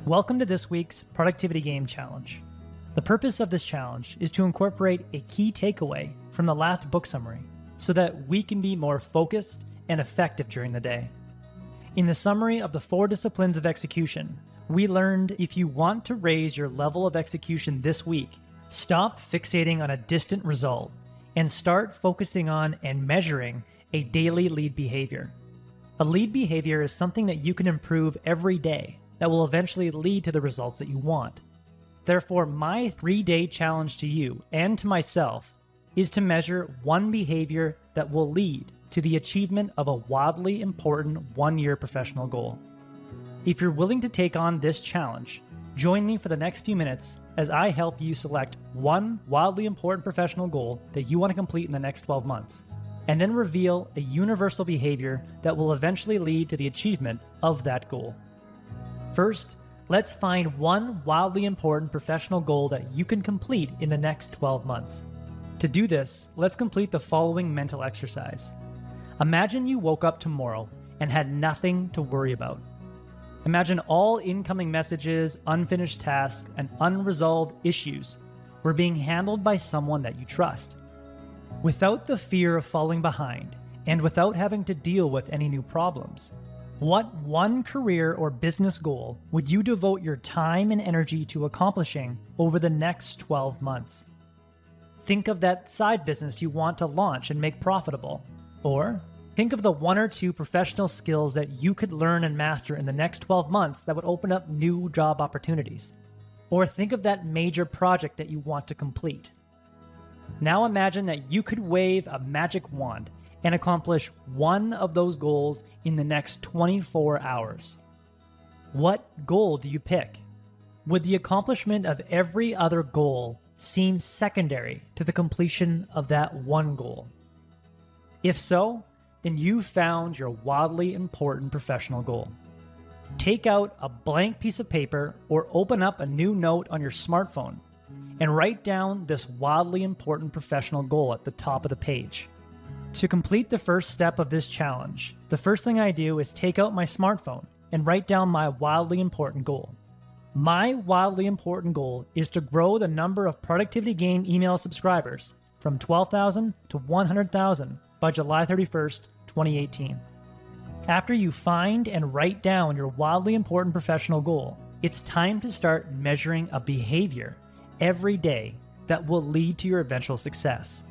Welcome to this week's Productivity Game Challenge. The purpose of this challenge is to incorporate a key takeaway from the last book summary so that we can be more focused and effective during the day. In the summary of the 4 disciplines of execution, we learned if you want to raise your level of execution this week, stop fixating on a distant result and start focusing on and measuring a daily lead behavior. A lead behavior is something that you can improve every day that will eventually lead to the results that you want. Therefore, my 3-day challenge to you and to myself is to measure one behavior that will lead to the achievement of a wildly important 1-year professional goal. If you're willing to take on this challenge, join me for the next few minutes as I help you select one wildly important professional goal that you want to complete in the next 12 months, and then reveal a universal behavior that will eventually lead to the achievement of that goal. First, let's find one wildly important professional goal that you can complete in the next 12 months. To do this, let's complete the following mental exercise. Imagine you woke up tomorrow and had nothing to worry about. Imagine all incoming messages, unfinished tasks, and unresolved issues were being handled by someone that you trust. Without the fear of falling behind, and without having to deal with any new problems, what one career or business goal would you devote your time and energy to accomplishing over the next 12 months? Think of that side business you want to launch and make profitable. Or think of the 1 or 2 professional skills that you could learn and master in the next 12 months that would open up new job opportunities. Or think of that major project that you want to complete. Now imagine that you could wave a magic wand and accomplish one of those goals in the next 24 hours. What goal do you pick? Would the accomplishment of every other goal seem secondary to the completion of that one goal? If so, then you've found your wildly important professional goal. Take out a blank piece of paper or open up a new note on your smartphone and write down this wildly important professional goal at the top of the page. To complete the first step of this challenge, the first thing I do is take out my smartphone and write down my wildly important goal. My wildly important goal is to grow the number of Productivity Game email subscribers from 12,000 to 100,000 by July 31st, 2018. After you find and write down your wildly important professional goal, it's time to start measuring a behavior every day that will lead to your eventual success.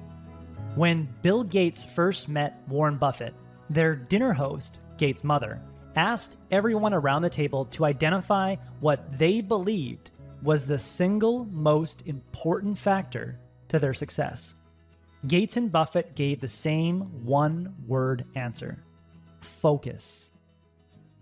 When Bill Gates first met Warren Buffett, their dinner host, Gates' mother, asked everyone around the table to identify what they believed was the single most important factor to their success. Gates and Buffett gave the same one-word answer: focus.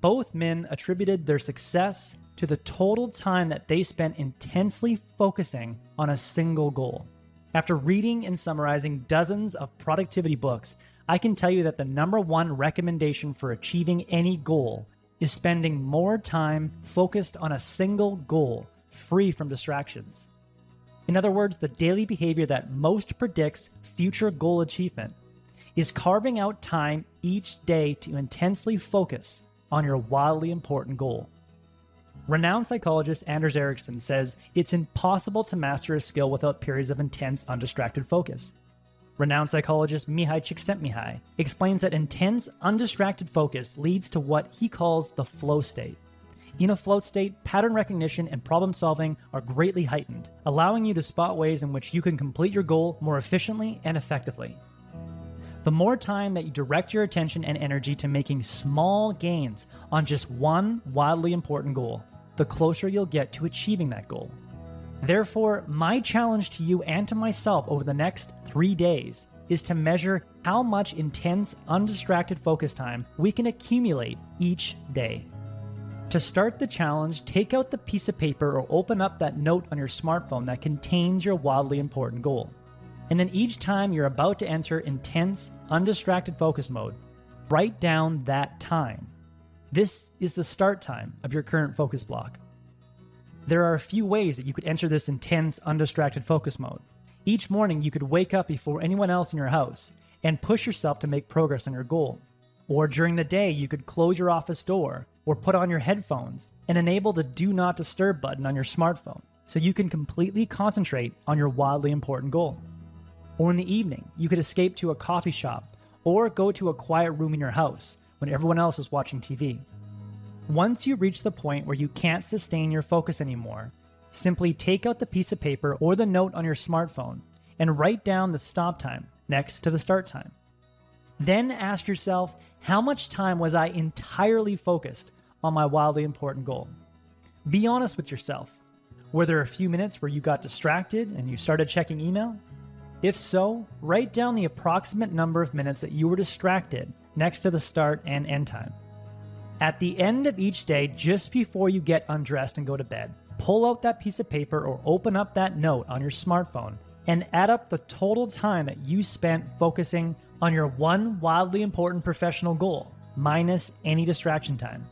Both men attributed their success to the total time that they spent intensely focusing on a single goal. After reading and summarizing dozens of productivity books, I can tell you that the number one recommendation for achieving any goal is spending more time focused on a single goal, free from distractions. In other words, the daily behavior that most predicts future goal achievement is carving out time each day to intensely focus on your wildly important goal. Renowned psychologist Anders Ericsson says it's impossible to master a skill without periods of intense, undistracted focus. Renowned psychologist Mihai Csikszentmihalyi explains that intense, undistracted focus leads to what he calls the flow state. In a flow state, pattern recognition and problem solving are greatly heightened, allowing you to spot ways in which you can complete your goal more efficiently and effectively. The more time that you direct your attention and energy to making small gains on just one wildly important goal, the closer you'll get to achieving that goal. Therefore, my challenge to you and to myself over the next 3 days is to measure how much intense, undistracted focus time we can accumulate each day. To start the challenge, take out the piece of paper or open up that note on your smartphone that contains your wildly important goal. And then each time you're about to enter intense, undistracted focus mode, write down that time. This is the start time of your current focus block. There are a few ways that you could enter this intense, undistracted focus mode. Each morning, you could wake up before anyone else in your house and push yourself to make progress on your goal. Or during the day, you could close your office door or put on your headphones and enable the Do Not Disturb button on your smartphone so you can completely concentrate on your wildly important goal. Or in the evening, you could escape to a coffee shop or go to a quiet room in your house when everyone else is watching TV. Once you reach the point where you can't sustain your focus anymore, simply take out the piece of paper or the note on your smartphone and write down the stop time next to the start time. Then ask yourself, how much time was I entirely focused on my wildly important goal? Be honest with yourself. Were there a few minutes where you got distracted and you started checking email? If so, write down the approximate number of minutes that you were distracted next to the start and end time. At the end of each day, just before you get undressed and go to bed, pull out that piece of paper or open up that note on your smartphone and add up the total time that you spent focusing on your one wildly important professional goal, minus any distraction time.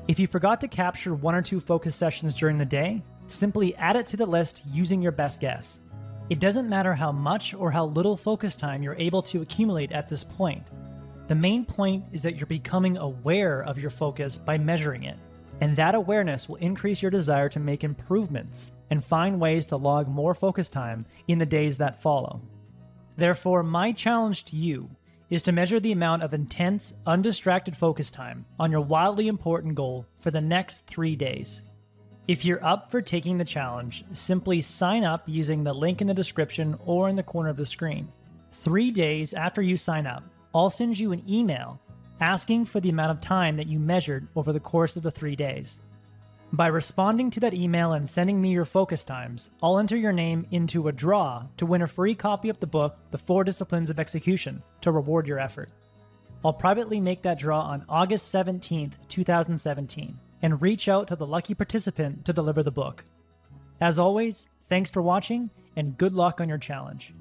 If you forgot to capture 1 or 2 focus sessions during the day, simply add it to the list using your best guess. It doesn't matter how much or how little focus time you're able to accumulate at this point. The main point is that you're becoming aware of your focus by measuring it, and that awareness will increase your desire to make improvements and find ways to log more focus time in the days that follow. Therefore, my challenge to you is to measure the amount of intense, undistracted focus time on your wildly important goal for the next 3 days. If you're up for taking the challenge, simply sign up using the link in the description or in the corner of the screen. 3 days after you sign up, I'll send you an email asking for the amount of time that you measured over the course of the 3 days. By responding to that email and sending me your focus times, I'll enter your name into a draw to win a free copy of the book, The 4 Disciplines of Execution, to reward your effort. I'll privately make that draw on August 17th, 2017, and reach out to the lucky participant to deliver the book. As always, thanks for watching, and good luck on your challenge.